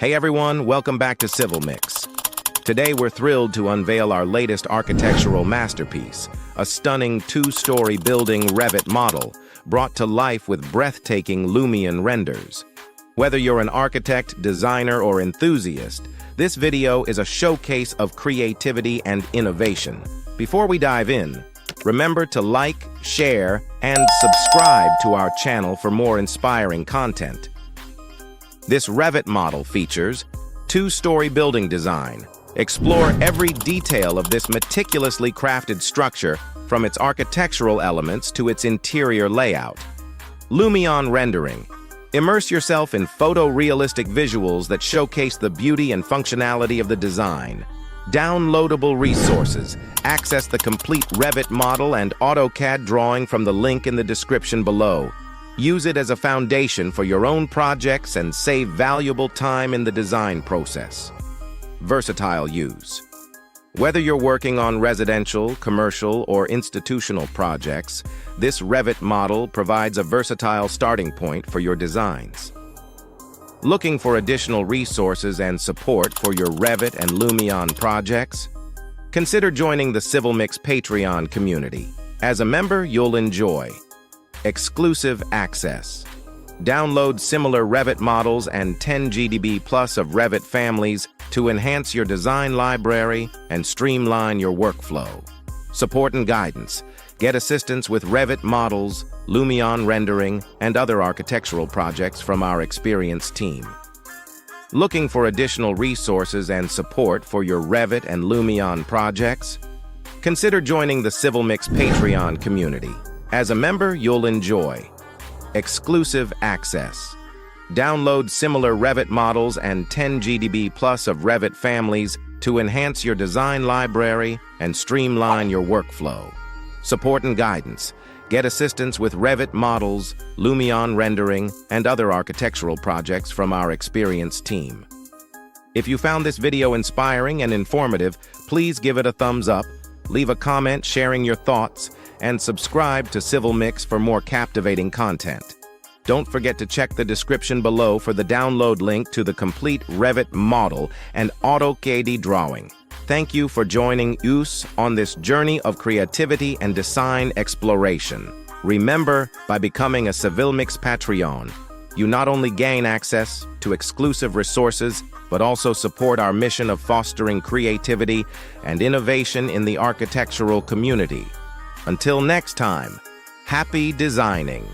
Hey everyone, welcome back to CivilMix. Today we're thrilled to unveil our latest architectural masterpiece, a stunning two-story building Revit model, brought to life with breathtaking Lumion renders. Whether you're an architect, designer, or enthusiast, this video is a showcase of creativity and innovation. Before we dive in, remember to like, share, and subscribe to our channel for more inspiring content. This Revit model features two-story building design. Explore every detail of this meticulously crafted structure, from its architectural elements to its interior layout. Lumion rendering. Immerse yourself in photorealistic visuals that showcase the beauty and functionality of the design. Downloadable resources. Access the complete Revit model and AutoCAD drawing from the link in the description below. Use it as a foundation for your own projects and save valuable time in the design process. Versatile use. Whether you're working on residential, commercial, or institutional projects, this Revit model provides a versatile starting point for your designs. Looking for additional resources and support for your Revit and Lumion projects? Consider joining the CivilMix Patreon community. As a member, you'll enjoy exclusive access. Download similar Revit models and 10 GB plus of Revit families to enhance your design library and streamline your workflow. Support and guidance. Get assistance with Revit models, Lumion rendering, and other architectural projects from our experienced team. Looking for additional resources and support for your Revit and Lumion projects? Consider joining the CivilMix Patreon community. As a member, you'll enjoy exclusive access. Download similar Revit models and 10 GB plus of Revit families to enhance your design library and streamline your workflow. Support and guidance. Get assistance with Revit models, Lumion rendering, and other architectural projects from our experienced team. If you found this video inspiring and informative, please give it a thumbs up, leave a comment sharing your thoughts, and subscribe to CivilMix for more captivating content. Don't forget to check the description below for the download link to the complete Revit model and AutoCAD drawing. Thank you for joining us on this journey of creativity and design exploration. Remember, by becoming a CivilMix Patreon, you not only gain access to exclusive resources, but also support our mission of fostering creativity and innovation in the architectural community. Until next time, happy designing!